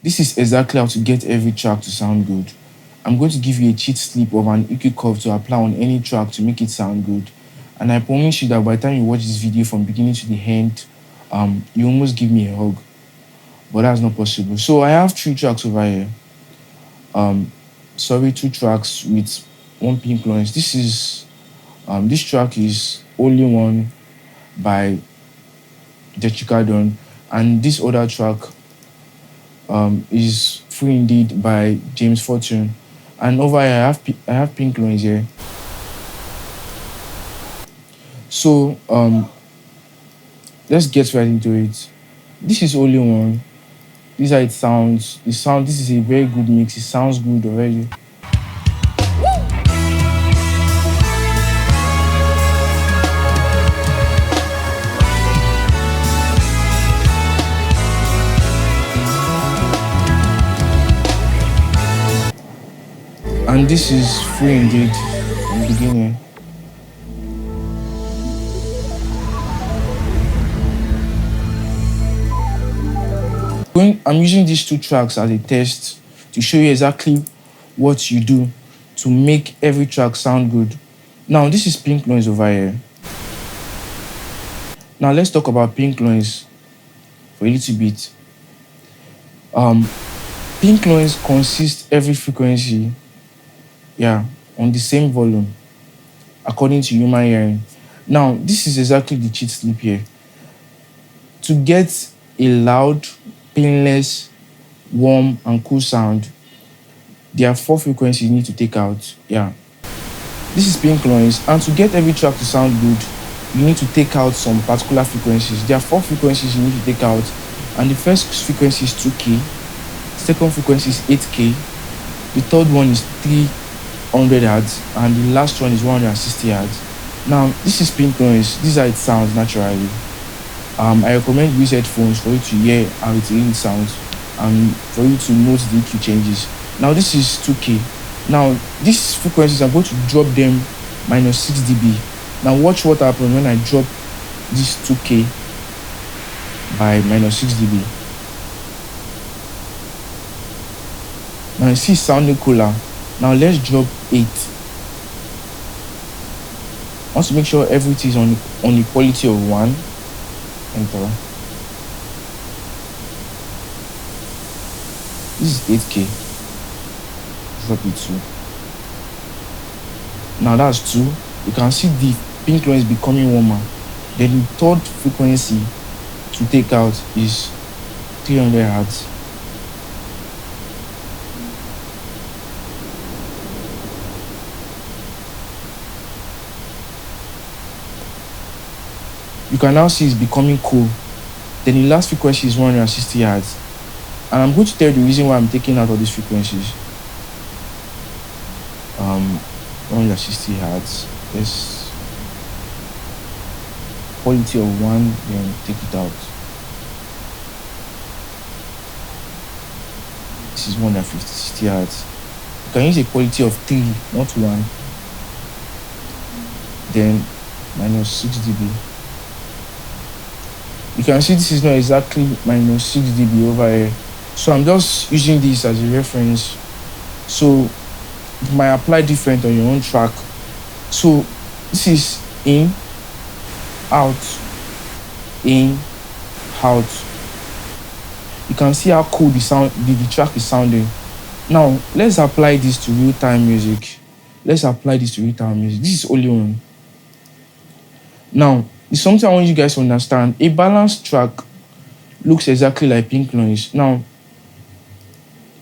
This is exactly how to get every track to sound good. I'm going to give you a cheat slip of an EQ curve to apply on any track to make it sound good. And I promise you that by the time you watch this video from beginning to the end, you almost give me a hug. But that's not possible. So I have 3 tracks over here. Sorry, 2 tracks with 1 pink noise. This track is Only One by Jessica Dunn, and this other track is Free Indeed by James Fortune. And over here I have pink noise here. So let's get right into it. This is Only One. This is how it sounds. This is a very good mix. It sounds good already. And this is Free Indeed in the beginning. I'm using these 2 tracks as a test to show you exactly what you do to make every track sound good. Now, this is pink noise over here. Now, let's talk about pink noise for a little bit. Pink noise consists every frequency, on the same volume, according to human hearing. Now, this is exactly the cheat slip here. To get a loud, painless, warm, and cool sound, there are 4 frequencies you need to take out. This is pink noise, and to get every track to sound good, you need to take out some particular frequencies. There are 4 frequencies you need to take out, and the first frequency is 2K, second frequency is 8K, the third one is 300 Hz, and the last one is 160 Hz. Now, this is pink noise. This is how it sounds naturally. I recommend use headphones for you to hear how it really sounds and for you to note the EQ changes. Now, this is 2K. Now, these frequencies, I'm going to drop them minus 6 dB. Now, watch what happens when I drop this 2K by minus 6 dB. Now, you see it's sounding cooler. Now, let's drop 8. I want to make sure everything is on equality of 1. Enter. This is 8K. Drop it 2. Now that's 2. You can see the pink noise becoming warmer. Then the third frequency to take out is 300 Hz. You can now see it's becoming cool. Then the last frequency is 160 Hz. And I'm going to tell you the reason why I'm taking out all these frequencies. 160 Hz. Let's quality of 1, then take it out. This is 160 Hz. You can use a quality of 3, not 1. Then minus 6 dB. You can see this is not exactly minus 6 dB over here. So I'm just using this as a reference. So it might apply different on your own track. So this is in, out, in, out. You can see how cool the track is sounding. Now let's apply this to real-time music. This is Only One. Now, it's something I want you guys to understand. A balanced track looks exactly like pink noise. Now,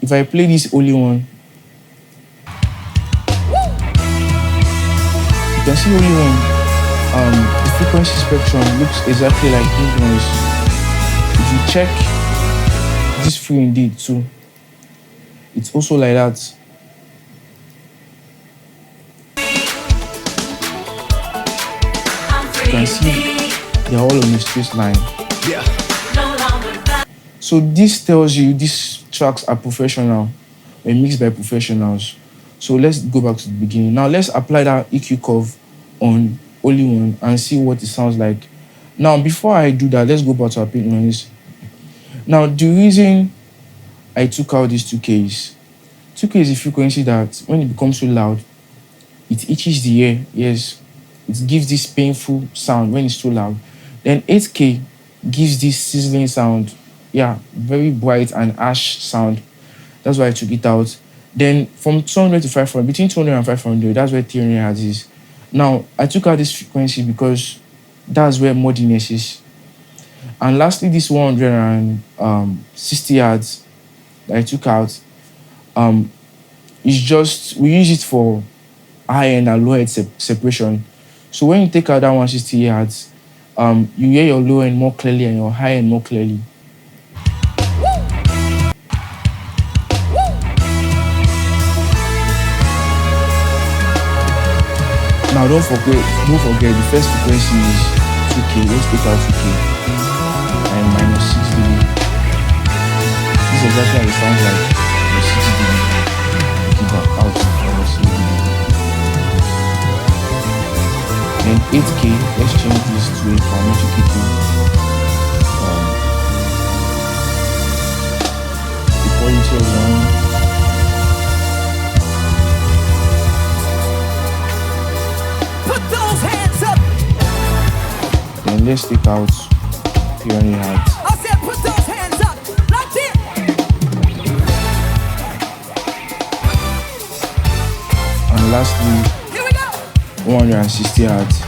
if I play this Only One, you can see Only One. The frequency spectrum looks exactly like pink noise. If you check this Free Indeed too, it's also like that. You can see they're all on a straight line. So this tells you these tracks are professional and mixed by professionals. So let's go back to the beginning. Now let's apply that EQ curve on Only One and see what it sounds like. Now before I do that, let's go back to our pink noise. Now the reason I took out these 2Ks. 2K is a frequency that when it becomes so loud, it itches the ear. Yes, it gives this painful sound when it's too loud. Then 8K gives this sizzling sound. Yeah, very bright and harsh sound. That's why I took it out. Then from 200 to 500, between 200 and 500, that's where 300 hertz is. Now, I took out this frequency because that's where MUDINESS is. And lastly, this 160 hertz that I took out is just, we use it for high end and low end separation. So when you take out that 160 hertz, you hear your low end more clearly and your high end more clearly. Now don't forget the first frequency is 2K. Let's take out 2K and minus 6 dB. This is exactly how it sounds like the 6 dB. Keep that out minus 6 dB. Then 8K, let's change this to a parametric EQ. Equality of 1. Then let's take out 300 hertz. I said put those hands up, like this. And lastly, Here we go. 160 hertz. I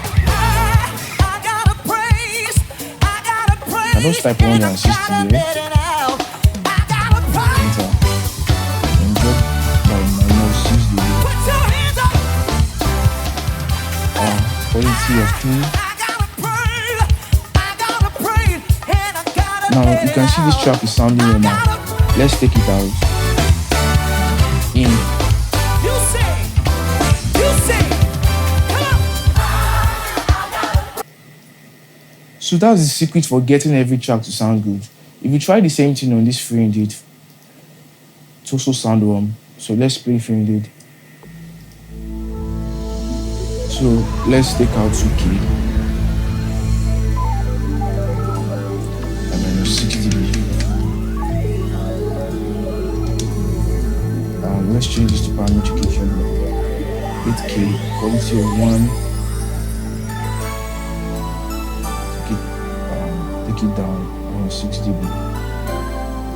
gotta praise. I don't type 160 here. I gotta praise. Enter. And drop by minus 6 dB. Put your hands up. Quality of 2. I gotta praise. I gotta praise. And I gotta Now you can see this track is sounding well now. Let's take it out. In. You sing. Come on. So that's the secret for getting every track to sound good. If you try the same thing on this free indeed, it also sound warm. So let's play free indeed. So let's take out 2K. And minus 6 dB. Let's change this to parametric EQ. 8K, quality of 1. Take it down on 6 dB.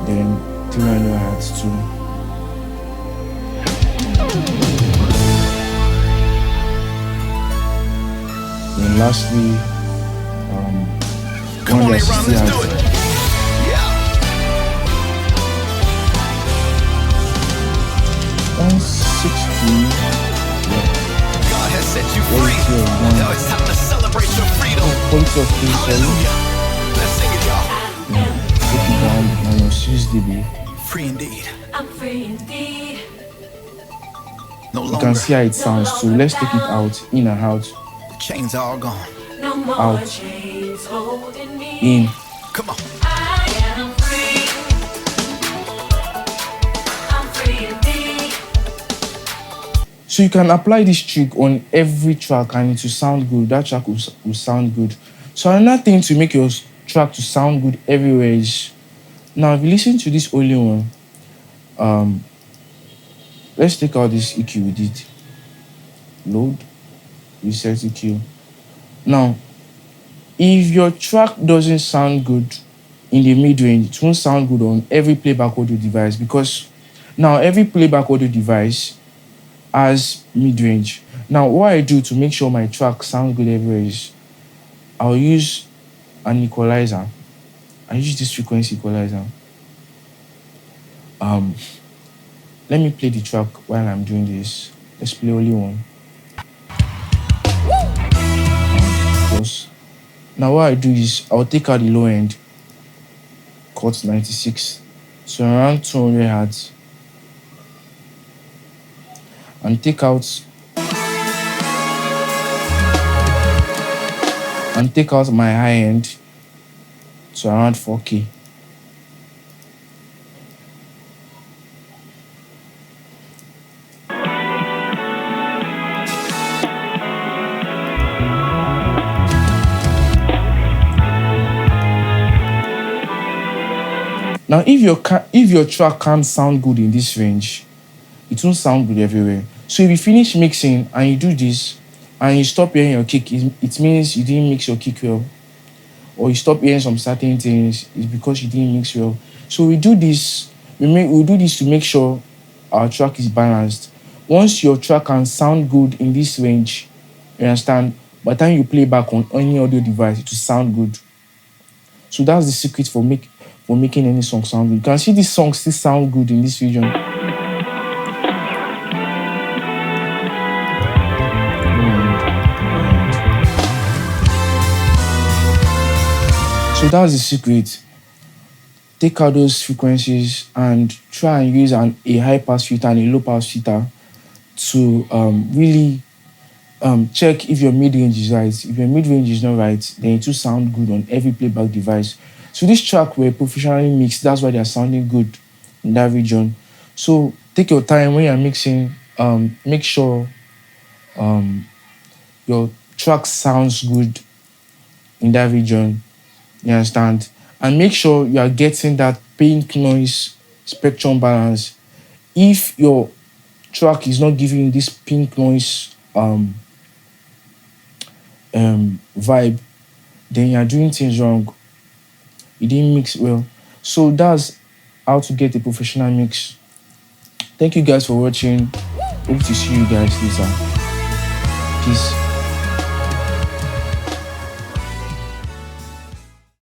Then 300 hertz too. Then lastly, 160 hertz. 160. God has set you free. Quality of 1. Now it's time to celebrate your freedom. Quality of 3, sorry. Hallelujah. Let's sing it, y'all. Take it down minus 6 dB. Free indeed. I'm free indeed. No You longer. can see how it sounds. So let's take it out, in and out, The chains are all gone. No more Out. chains holding me. in. Come on. I am free. I'm free indeed. So you can apply this trick on every track and it will sound good. That track will sound good. So another thing to make your track to sound good everywhere is, now if you listen to this only one, let's take out this EQ we did. Load, reset EQ. Now, if your track doesn't sound good in the mid-range, it won't sound good on every playback audio device, because now every playback audio device has mid-range. Now, what I do to make sure my track sounds good everywhere is I'll use an equalizer. I use this frequency equalizer. Let me play the track while I'm doing this. Let's play only one. Pause. Now what I do is I'll take out the low end, cut 96, so around 200 hertz, and take out my high end to around 4K. Now, if your track can't sound good in this range, it won't sound good everywhere. So if you finish mixing and you do this and you stop hearing your kick, it means you didn't mix your kick well. Or you stop hearing some certain things, it's because you didn't mix well. So we do this, we do this to make sure our track is balanced. Once your track can sound good in this range, you understand, by the time you play back on any audio device, it will sound good. So that's the secret for making any song sound good. You can see this song still sound good in this region. So that's the secret. Take out those frequencies and try and use a high pass filter and a low pass filter to really check if your mid range is right. If your mid range is not right, then it will sound good on every playback device. So this track were professionally mixed. That's why they're sounding good in that region. So take your time when you're mixing. Make sure your track sounds good in that region. You understand? And make sure you are getting that pink noise spectrum balance. If your track is not giving you this pink noise vibe, then you are doing things wrong. You didn't mix well. So that's how to get a professional mix. Thank you guys for watching. Hope to see you guys later. Peace.